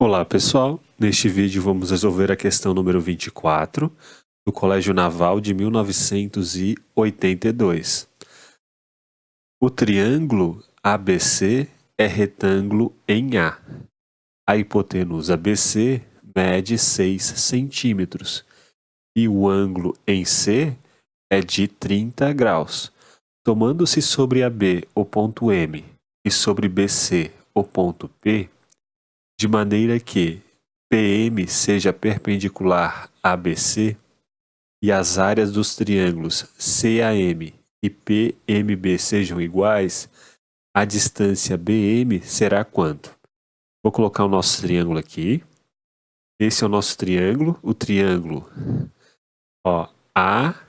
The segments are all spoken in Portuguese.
Olá pessoal, neste vídeo vamos resolver a questão número 24 do Colégio Naval de 1982. O triângulo ABC é retângulo em A. A hipotenusa BC mede 6 centímetros e o ângulo em C é de 30 graus. Tomando-se sobre AB o ponto M e sobre BC o ponto P, de maneira que PM seja perpendicular a BC e as áreas dos triângulos CAM e PMB sejam iguais, a distância BM será quanto? Vou colocar o nosso triângulo aqui. Esse é o nosso triângulo, o triângulo ABC.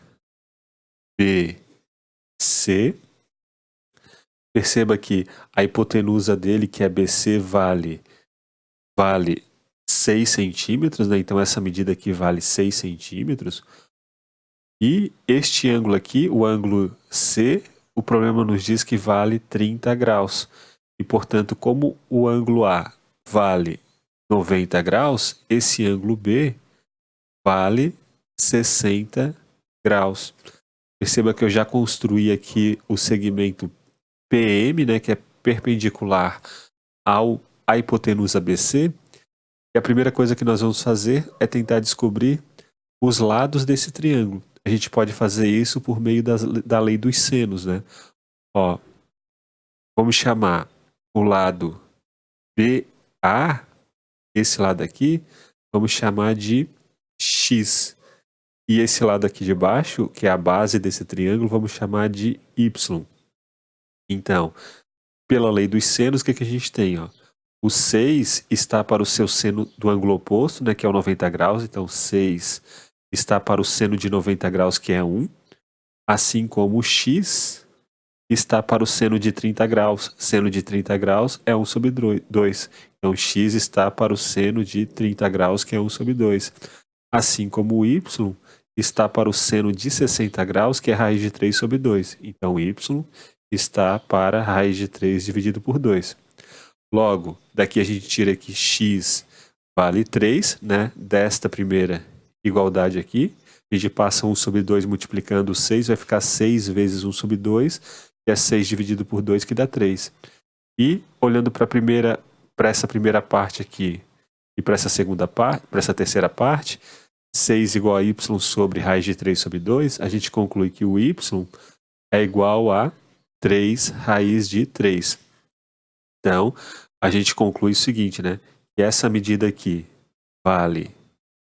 Perceba que a hipotenusa dele, que é BC, vale 6 centímetros, né? Então essa medida aqui vale 6 centímetros. E este ângulo aqui, o ângulo C, o problema nos diz que vale 30 graus. E, portanto, como o ângulo A vale 90 graus, esse ângulo B vale 60 graus. Perceba que eu já construí aqui o segmento PM, né, que é perpendicular à hipotenusa BC. E a primeira coisa que nós vamos fazer é tentar descobrir os lados desse triângulo. A gente pode fazer isso por meio da lei dos senos, né? Vamos chamar o lado BA, esse lado aqui, vamos chamar de X. E esse lado aqui de baixo, que é a base desse triângulo, vamos chamar de Y. Então, pela lei dos senos, o que a gente tem? O 6 está para o seu seno do ângulo oposto, né, que é o 90 graus. Então, 6 está para o seno de 90 graus, que é 1. Assim como o x está para o seno de 30 graus. Seno de 30 graus é 1 sobre 2. Então, x está para o seno de 30 graus, que é 1 sobre 2. Assim como o y está para o seno de 60 graus, que é raiz de 3 sobre 2. Então, y está para raiz de 3 dividido por 2. Logo, daqui a gente tira que x vale 3, né? Desta primeira igualdade aqui. A gente passa 1 sobre 2 multiplicando 6, vai ficar 6 vezes 1 sobre 2, que é 6 dividido por 2, que dá 3. E, olhando para essa primeira parte aqui e para essa segunda parte, para essa terceira parte, 6 igual a y sobre raiz de 3 sobre 2, a gente conclui que o y é igual a 3 raiz de 3. Então, a gente conclui o seguinte, né? Que essa medida aqui vale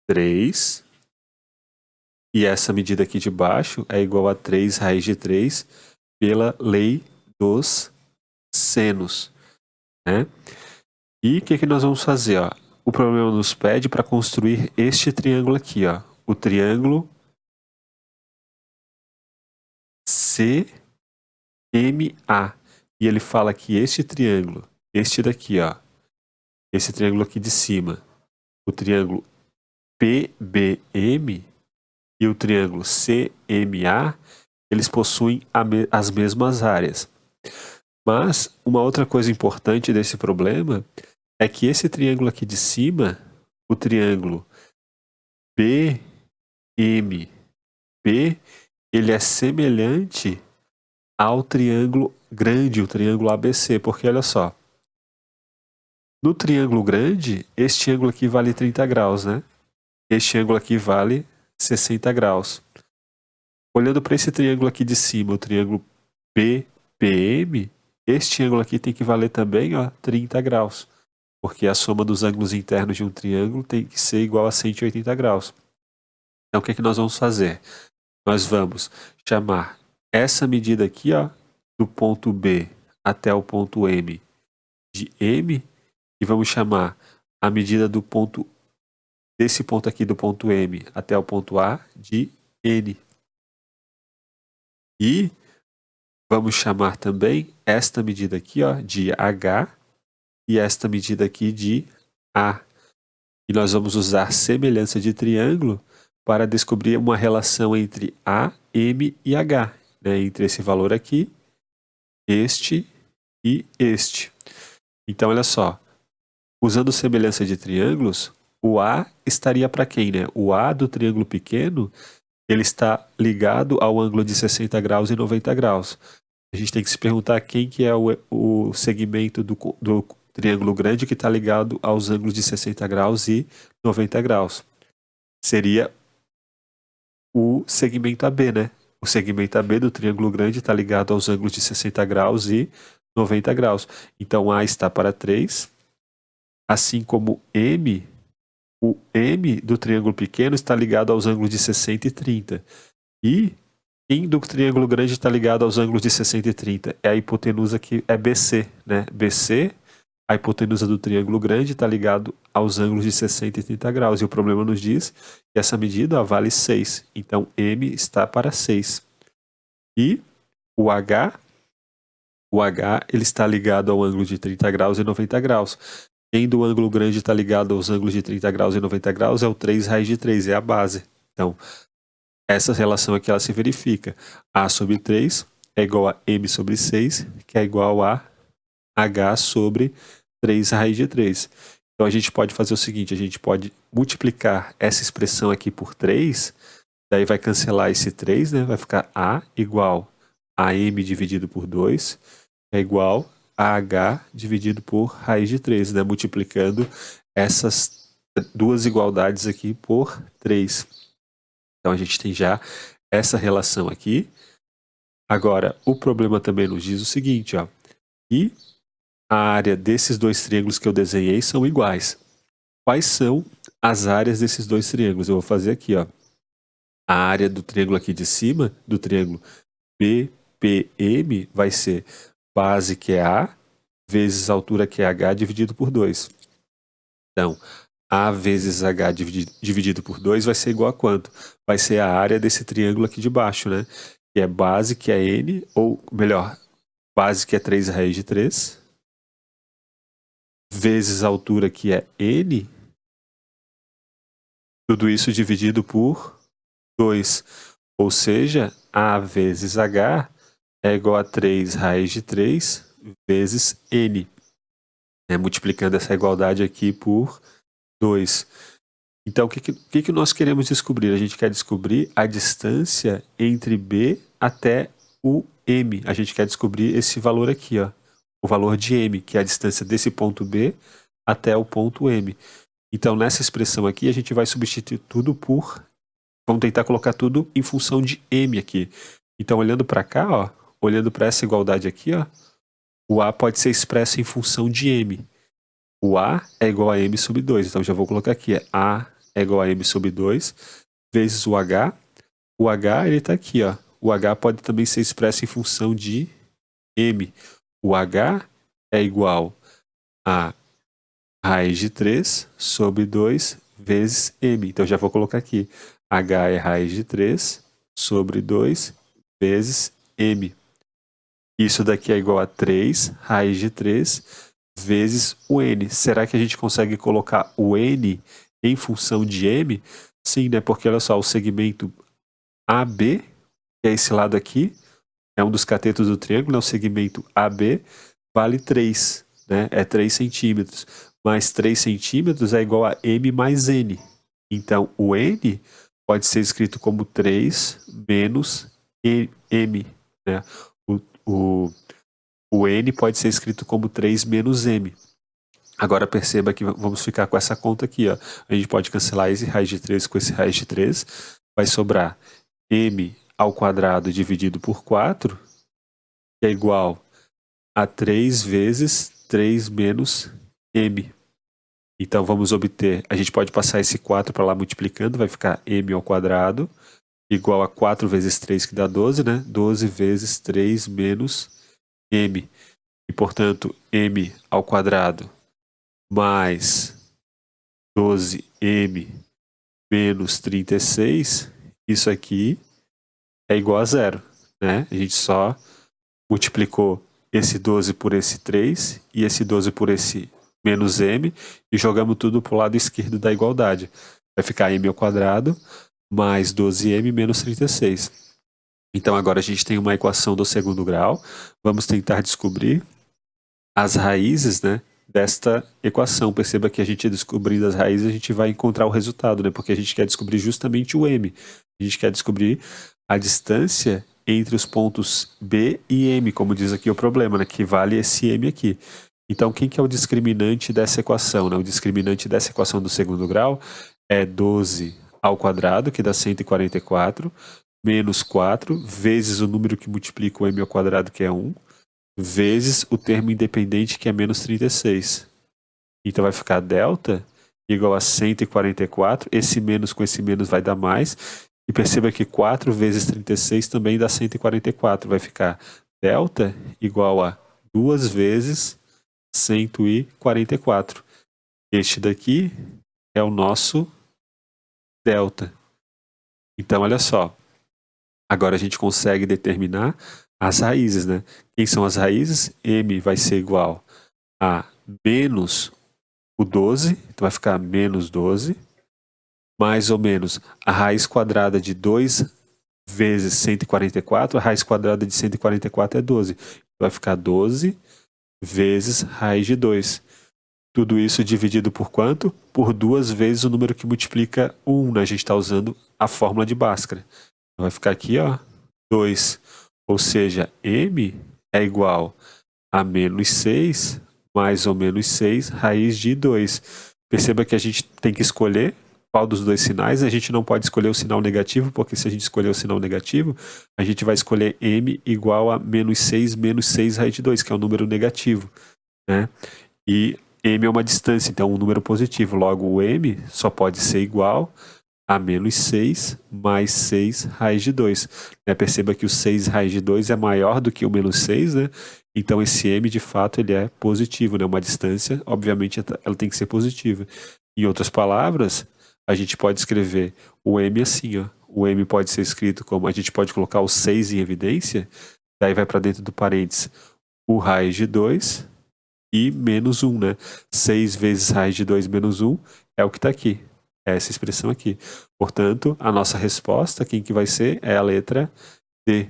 3 e essa medida aqui de baixo é igual a 3 raiz de 3 pela lei dos senos, né? E o que nós vamos fazer? O problema nos pede para construir este triângulo aqui, o triângulo CMA. E ele fala que este triângulo, este daqui, esse triângulo aqui de cima, o triângulo PBM e o triângulo CMA, eles possuem as mesmas áreas. Mas uma outra coisa importante desse problema é que esse triângulo aqui de cima, o triângulo BMP, ele é semelhante ao triângulo grande, o triângulo ABC, porque olha só, no triângulo grande, este ângulo aqui vale 30 graus, né? Este ângulo aqui vale 60 graus. Olhando para esse triângulo aqui de cima, o triângulo BPM, este ângulo aqui tem que valer também 30 graus, porque a soma dos ângulos internos de um triângulo tem que ser igual a 180 graus. Então, o que nós vamos fazer? Nós vamos chamar essa medida aqui, do ponto B até o ponto M, de M, e vamos chamar a medida desse ponto aqui, do ponto M até o ponto A, de N. E vamos chamar também esta medida aqui, de H, e esta medida aqui de A. E nós vamos usar semelhança de triângulo para descobrir uma relação entre A, M e H, né? Entre esse valor aqui, este e este. Então, olha só, usando semelhança de triângulos, o A estaria para quem, né? O A do triângulo pequeno, ele está ligado ao ângulo de 60 graus e 90 graus. A gente tem que se perguntar quem que é o segmento do triângulo grande que está ligado aos ângulos de 60 graus e 90 graus. Seria o segmento AB, né? O segmento AB do triângulo grande está ligado aos ângulos de 60 graus e 90 graus. Então, A está para 3, assim como M, o M do triângulo pequeno está ligado aos ângulos de 60 e 30. E quem do triângulo grande está ligado aos ângulos de 60 e 30? É a hipotenusa que é BC, né? BC, a hipotenusa do triângulo grande está ligado aos ângulos de 60 e 30 graus. E o problema nos diz que essa medida vale 6. Então, M está para 6. E o H ele está ligado ao ângulo de 30 graus e 90 graus. Quem do ângulo grande está ligado aos ângulos de 30 graus e 90 graus é o 3 raiz de 3, é a base. Então, essa relação aqui ela se verifica. A sobre 3 é igual a M sobre 6, que é igual a H sobre 3 raiz de 3. Então a gente pode fazer o seguinte, a gente pode multiplicar essa expressão aqui por 3, daí vai cancelar esse 3, né? Vai ficar A igual a M dividido por 2, é igual a H dividido por raiz de 3, né? Multiplicando essas duas igualdades aqui por 3. Então a gente tem já essa relação aqui. Agora, o problema também nos diz o seguinte, ó, que a área desses dois triângulos que eu desenhei são iguais. Quais são as áreas desses dois triângulos? Eu vou fazer aqui, ó. A área do triângulo aqui de cima, do triângulo BPM, vai ser base, que é A, vezes altura, que é H, dividido por 2. Então, A vezes H dividido por 2 vai ser igual a quanto? Vai ser a área desse triângulo aqui de baixo, né? Que é base, que é N, ou melhor, base, que é 3 raiz de 3, vezes a altura, que é N, tudo isso dividido por 2. Ou seja, A vezes H é igual a 3 raiz de 3 vezes N. Multiplicando essa igualdade aqui por 2. Então, o que nós queremos descobrir? A gente quer descobrir a distância entre B até o M. A gente quer descobrir esse valor aqui, ó, o valor de M, que é a distância desse ponto B até o ponto M. Então, nessa expressão aqui, a gente vai substituir tudo por... Vamos tentar colocar tudo em função de M aqui. Então, olhando para cá, ó, olhando para essa igualdade aqui, ó, o A pode ser expresso em função de M. O A é igual a M sobre 2. Então, já vou colocar aqui. A é igual a M sobre 2 vezes o H. O H, ele está aqui, ó. O H pode também ser expresso em função de M. O H é igual a raiz de 3 sobre 2 vezes M. Então, já vou colocar aqui. H é raiz de 3 sobre 2 vezes M. Isso daqui é igual a 3 raiz de 3 vezes o N. Será que a gente consegue colocar o N em função de M? Sim, né? Porque olha só, o segmento AB, que é esse lado aqui, é um dos catetos do triângulo, né? O segmento AB vale 3, né? É 3 centímetros. Mais 3 centímetros é igual a M mais N. Então, o N pode ser escrito como 3 menos M, né? O N pode ser escrito como 3 menos M. Agora perceba que vamos ficar com essa conta aqui, ó. A gente pode cancelar esse raiz de 3 com esse raiz de 3. Vai sobrar M ao quadrado dividido por 4, que é igual a 3 vezes 3 menos M. Então vamos obter, a gente pode passar esse 4 para lá multiplicando, vai ficar M ao quadrado igual a 4 vezes 3, que dá 12, né? 12 vezes 3 menos M. E, portanto, M ao quadrado mais 12M menos 36, isso aqui é igual a 0, né? A gente só multiplicou esse 12 por esse 3 e esse 12 por esse menos M e jogamos tudo para o lado esquerdo da igualdade. Vai ficar M ao quadrado mais 12M menos 36. Então agora a gente tem uma equação do segundo grau. Vamos tentar descobrir as raízes, né, desta equação. Perceba que a gente descobrindo as raízes, a gente vai encontrar o resultado, né? Porque a gente quer descobrir justamente o m. A gente quer descobrir a distância entre os pontos B e M, como diz aqui o problema, né? Que vale esse m aqui. Então, quem que é o discriminante dessa equação, né? O discriminante dessa equação do segundo grau é 12 ao quadrado, que dá 144, menos 4, vezes o número que multiplica o m ao quadrado, que é 1, vezes o termo independente, que é menos 36. Então vai ficar delta igual a 144, esse menos com esse menos vai dar mais, e perceba que 4 vezes 36 também dá 144, vai ficar delta igual a 2 vezes 144. Este daqui é o nosso delta. Então, olha só, agora a gente consegue determinar as raízes, né? Quem são as raízes? M vai ser igual a menos o 12, então vai ficar menos 12, mais ou menos a raiz quadrada de 2 vezes 144, a raiz quadrada de 144 é 12. Então vai ficar 12 vezes raiz de 2. Tudo isso dividido por quanto? Por 2 vezes o número que multiplica 1, né? A gente está usando a fórmula de Bhaskara. Então vai ficar aqui, ó, 2. Ou seja, m é igual a menos 6 mais ou menos 6 raiz de 2. Perceba que a gente tem que escolher qual dos dois sinais. A gente não pode escolher o sinal negativo, porque se a gente escolher o sinal negativo, a gente vai escolher m igual a menos 6 raiz de 2, que é um número negativo, né? E m é uma distância, então um número positivo. Logo, o m só pode ser igual a menos 6 mais 6 raiz de 2. Né? Perceba que o 6 raiz de 2 é maior do que o menos 6, né? Então esse m, de fato, ele é positivo, né? Uma distância, obviamente, ela tem que ser positiva. Em outras palavras, a gente pode escrever o m assim, ó. O m pode ser escrito como, a gente pode colocar o 6 em evidência, daí vai para dentro do parênteses o raiz de 2 e menos 1, né? 6 vezes raiz de 2 menos 1 é o que está aqui. É essa expressão aqui. Portanto, a nossa resposta, quem que vai ser? É a letra D.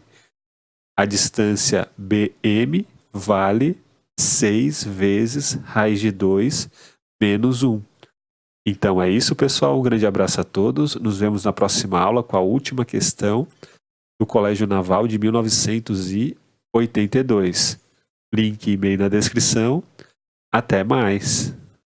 A distância BM vale 6 vezes raiz de 2 menos 1. Então é isso, pessoal. Um grande abraço a todos. Nos vemos na próxima aula com a última questão do Colégio Naval de 1982. Link e e-mail na descrição. Até mais!